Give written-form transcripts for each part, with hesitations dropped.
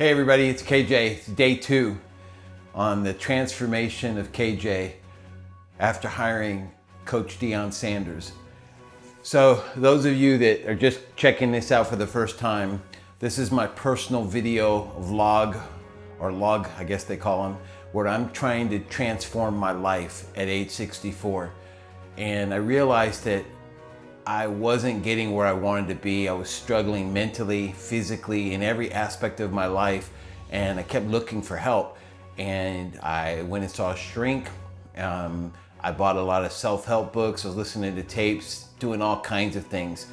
Hey everybody, it's KJ. It's day 2 on the transformation of KJ after hiring Coach Deion Sanders. So those of you that are just checking this out for the first time, this is my personal video vlog, or log, I guess they call them, where I'm trying to transform my life at age 64. And I realized that I wasn't getting where I wanted to be. I was struggling mentally, physically, in every aspect of my life, and I kept looking for help. And I went and saw a shrink. I bought a lot of self-help books. I was listening to tapes, doing all kinds of things,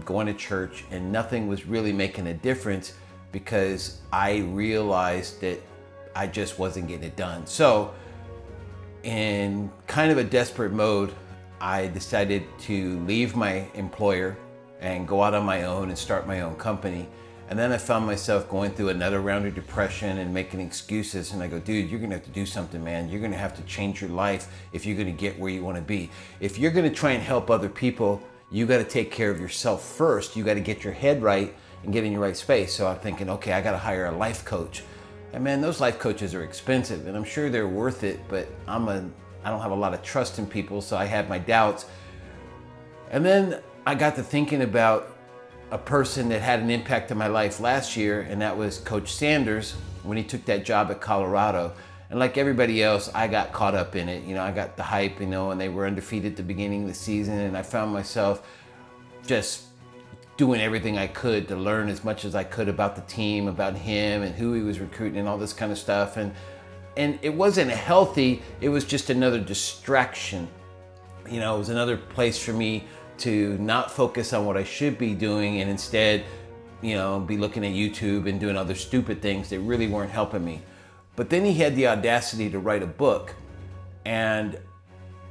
going to church, and nothing was really making a difference because I realized that I just wasn't getting it done. So in kind of a desperate mode, I decided to leave my employer and go out on my own and start my own company. And then I found myself going through another round of depression and making excuses. And I go, dude, you're gonna have to do something, man. You're gonna have to change your life if you're gonna get where you wanna be. If you're gonna try and help other people, you gotta take care of yourself first. You gotta get your head right and get in your right space. So I'm thinking, okay, I gotta hire a life coach. And man, those life coaches are expensive, and I'm sure they're worth it, but I don't have a lot of trust in people, so I had my doubts. And then I got to thinking about a person that had an impact on my life last year, and that was Coach Sanders when he took that job at Colorado. And like everybody else, I got caught up in it. I got the hype, and they were undefeated at the beginning of the season, and I found myself just doing everything I could to learn as much as I could about the team, about him and who he was recruiting and all this kind of stuff. And it wasn't healthy, it was just another distraction. It was another place for me to not focus on what I should be doing and instead, be looking at YouTube and doing other stupid things that really weren't helping me. But then he had the audacity to write a book, and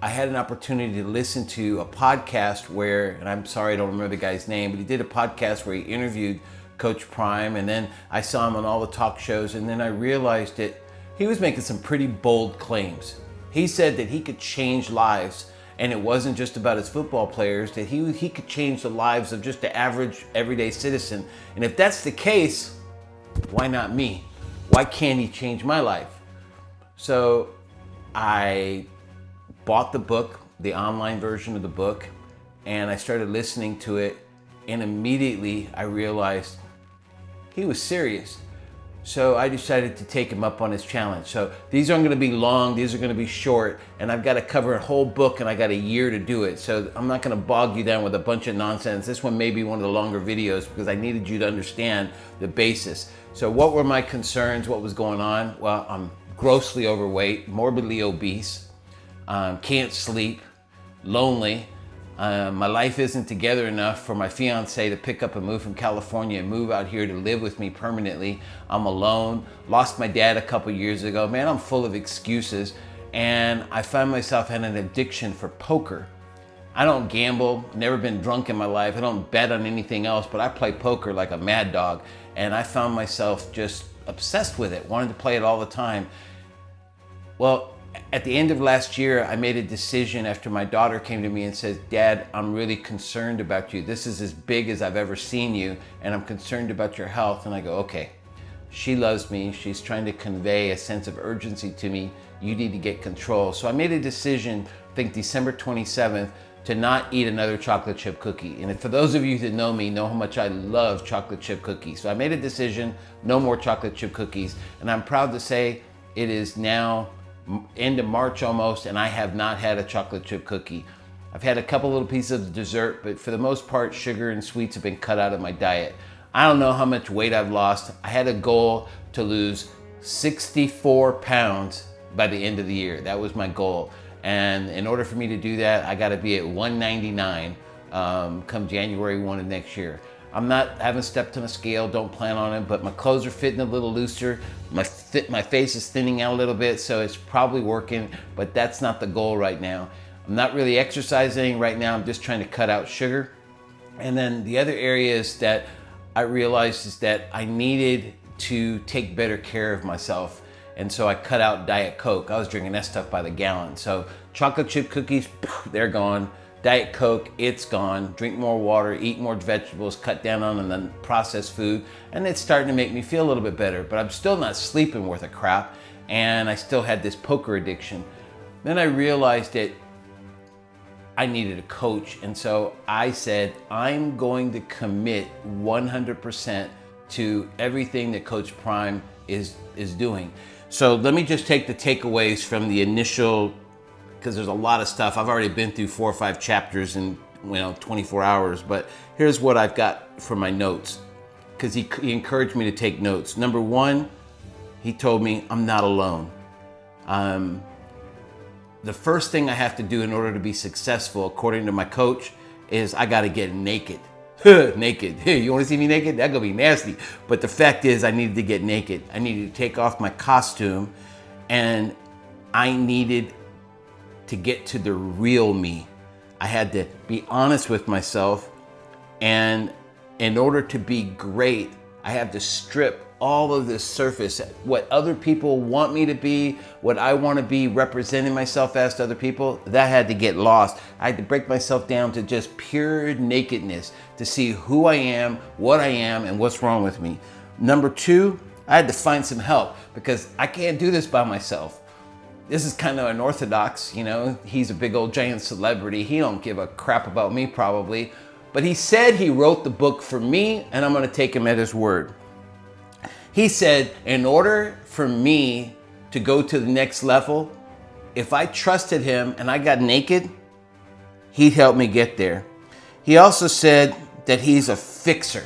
I had an opportunity to listen to a podcast where, and I'm sorry I don't remember the guy's name, but he did a podcast where he interviewed Coach Prime, and then I saw him on all the talk shows, and then I realized that he was making some pretty bold claims. He said that he could change lives, and it wasn't just about his football players, that he could change the lives of just the average, everyday citizen. And if that's the case, why not me? Why can't he change my life? So I bought the book, the online version of the book, and I started listening to it, and immediately I realized he was serious. So I decided to take him up on his challenge. So these aren't gonna be long, these are gonna be short, and I've gotta cover a whole book, and I got a year to do it. So I'm not gonna bog you down with a bunch of nonsense. This one may be one of the longer videos because I needed you to understand the basis. So what were my concerns? What was going on? Well, I'm grossly overweight, morbidly obese, can't sleep, lonely. My life isn't together enough for my fiance to pick up and move from California and move out here to live with me permanently. I'm alone, lost my dad a couple years ago. Man, I'm full of excuses, and I find myself having an addiction for poker. I don't gamble, never been drunk in my life. I don't bet on anything else, but I play poker like a mad dog, and I found myself just obsessed with it, wanted to play it all the time. Well, at the end of last year, I made a decision after my daughter came to me and said, Dad, I'm really concerned about you. This is as big as I've ever seen you, and I'm concerned about your health. And I go, okay, she loves me. She's trying to convey a sense of urgency to me. You need to get control. So I made a decision, I think December 27th, to not eat another chocolate chip cookie. And for those of you that know me, know how much I love chocolate chip cookies. So I made a decision, no more chocolate chip cookies. And I'm proud to say it is now end of March almost, and I have not had a chocolate chip cookie. I've had a couple little pieces of dessert, but for the most part, sugar and sweets have been cut out of my diet. I don't know how much weight I've lost. I had a goal to lose 64 pounds by the end of the year. That was my goal. And in order for me to do that, I gotta be at 199 come January 1 of next year. I haven't stepped on a scale, don't plan on it, but my clothes are fitting a little looser. My face is thinning out a little bit, so it's probably working, but that's not the goal right now. I'm not really exercising right now. I'm just trying to cut out sugar. And then the other areas that I realized is that I needed to take better care of myself. And so I cut out Diet Coke. I was drinking that stuff by the gallon. So chocolate chip cookies, they're gone. Diet Coke, it's gone. Drink more water, eat more vegetables, cut down on the processed food, and it's starting to make me feel a little bit better, but I'm still not sleeping worth a crap, and I still had this poker addiction. Then I realized that I needed a coach, and so I said, I'm going to commit 100% to everything that Coach Prime is doing. So let me just take the takeaways from the initial, because there's a lot of stuff. I've already been through 4 or 5 chapters in 24 hours, but here's what I've got from my notes, because he encouraged me to take notes. Number 1, he told me I'm not alone. The first thing I have to do in order to be successful, according to my coach, is I got to get naked. Naked. Hey, you want to see me naked? That's going to be nasty. But the fact is, I needed to get naked. I needed to take off my costume, and I needed to get to the real me. I had to be honest with myself, and in order to be great, I have to strip all of this surface, what other people want me to be, what I want to be representing myself as to other people, that had to get lost. I had to break myself down to just pure nakedness to see who I am, and what's wrong with me. Number 2, I had to find some help because I can't do this by myself. This is kind of unorthodox, he's a big old giant celebrity. He don't give a crap about me probably, but he said he wrote the book for me, and I'm going to take him at his word. He said, in order for me to go to the next level, if I trusted him and I got naked, he'd help me get there. He also said that he's a fixer,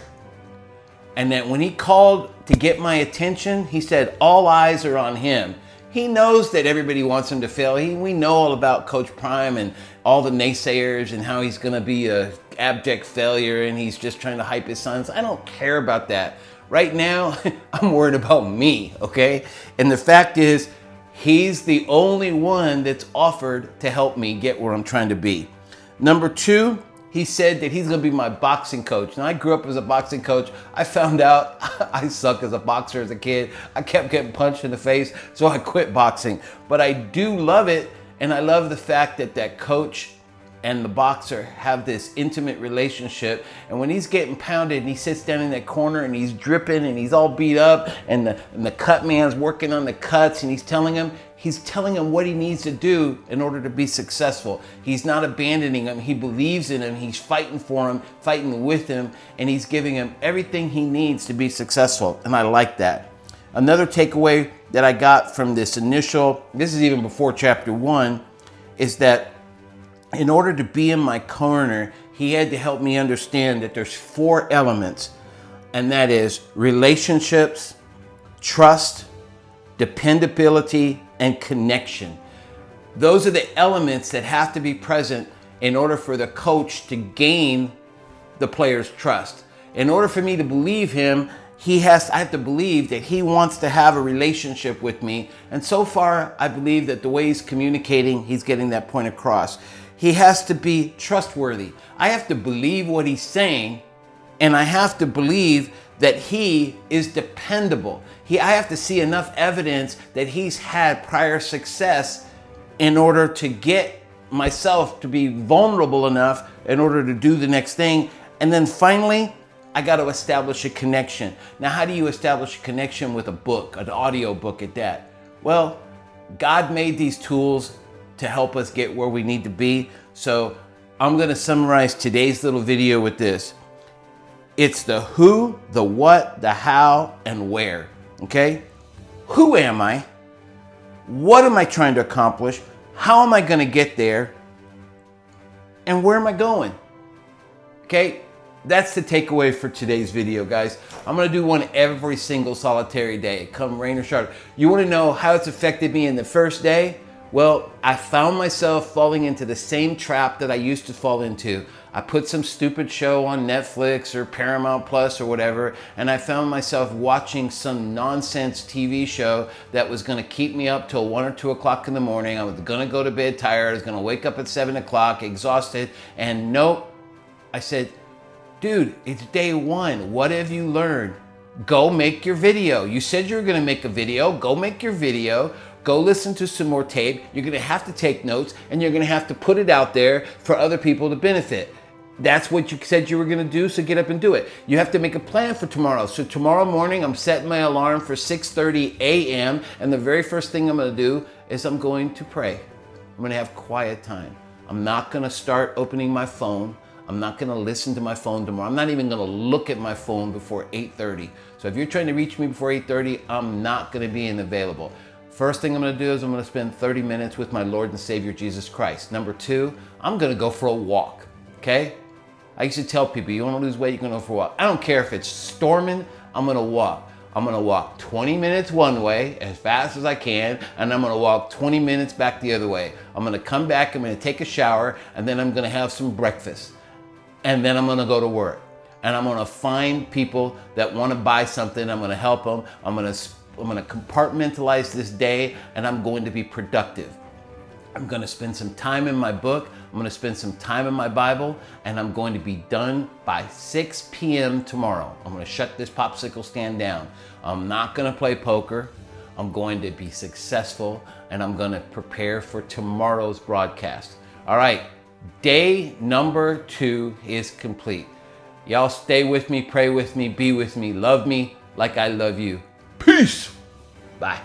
and that when he called to get my attention, he said all eyes are on him. He knows that everybody wants him to fail. We know all about Coach Prime and all the naysayers and how he's going to be a abject failure and he's just trying to hype his sons. I don't care about that. Right now, I'm worried about me, okay? And the fact is, he's the only one that's offered to help me get where I'm trying to be. Number 2, he said that he's gonna be my boxing coach. Now, I grew up as a boxing coach. I found out I suck as a boxer as a kid. I kept getting punched in the face, so I quit boxing. But I do love it, and I love the fact that that coach and the boxer have this intimate relationship, and when he's getting pounded and he sits down in that corner and he's dripping and he's all beat up, and the cut man's working on the cuts, and he's telling him what he needs to do in order to be successful. He's not abandoning him. He believes in him. He's fighting for him, fighting with him, and he's giving him everything he needs to be successful, and I like that. Another takeaway that I got from this is even before chapter 1, is that in order to be in my corner, he had to help me understand that there's 4 elements, and that is relationships, trust, dependability, and connection. Those are the elements that have to be present in order for the coach to gain the player's trust. In order for me to believe him, I have to believe that he wants to have a relationship with me. And so far, I believe that the way he's communicating, he's getting that point across. He has to be trustworthy. I have to believe what he's saying, and I have to believe that he is dependable. I have to see enough evidence that he's had prior success in order to get myself to be vulnerable enough in order to do the next thing. And then finally, I got to establish a connection. Now, how do you establish a connection with a book, an audio book at that? Well, God made these tools to help us get where we need to be. So I'm going to summarize today's little video with this. It's the who, the what, the how, and where. Okay? Who am I? What am I trying to accomplish? How am I going to get there? And where am I going? Okay? That's the takeaway for today's video, guys. I'm going to do one every single solitary day, come rain or shine. You want to know how it's affected me in the first day? Well, I found myself falling into the same trap that I used to fall into. I put some stupid show on Netflix or Paramount Plus or whatever, and I found myself watching some nonsense TV show that was going to keep me up till 1 or 2 o'clock in the morning. I was going to go to bed tired. I was going to wake up at 7 o'clock exhausted, and nope. I said, dude, it's day 1. What have you learned? Go make your video. You said you were going to make a video. Go make your video. Go listen to some more tape. You're gonna have to take notes, and you're gonna have to put it out there for other people to benefit. That's what you said you were gonna do, so get up and do it. You have to make a plan for tomorrow. So tomorrow morning, I'm setting my alarm for 6:30 a.m. And the very first thing I'm gonna do is I'm going to pray. I'm gonna have quiet time. I'm not gonna start opening my phone. I'm not gonna listen to my phone tomorrow. I'm not even gonna look at my phone before 8:30. So if you're trying to reach me before 8:30, I'm not gonna be available. First thing I'm gonna do is I'm gonna spend 30 minutes with my Lord and Savior, Jesus Christ. Number two, I'm gonna go for a walk, okay? I used to tell people, you wanna lose weight, you're gonna go for a walk. I don't care if it's storming, I'm gonna walk. I'm gonna walk 20 minutes one way as fast as I can, and I'm gonna walk 20 minutes back the other way. I'm gonna come back, I'm gonna take a shower, and then I'm gonna have some breakfast. And then I'm gonna go to work. And I'm gonna find people that wanna buy something, I'm gonna help them, I'm gonna compartmentalize this day, and I'm going to be productive. I'm gonna spend some time in my book, I'm gonna spend some time in my Bible, and I'm going to be done by 6 p.m. tomorrow. I'm gonna shut this popsicle stand down. I'm not gonna play poker. I'm going to be successful, and I'm gonna prepare for tomorrow's broadcast. All right, day number 2 is complete. Y'all stay with me, pray with me, be with me, love me like I love you. Peace. Bye.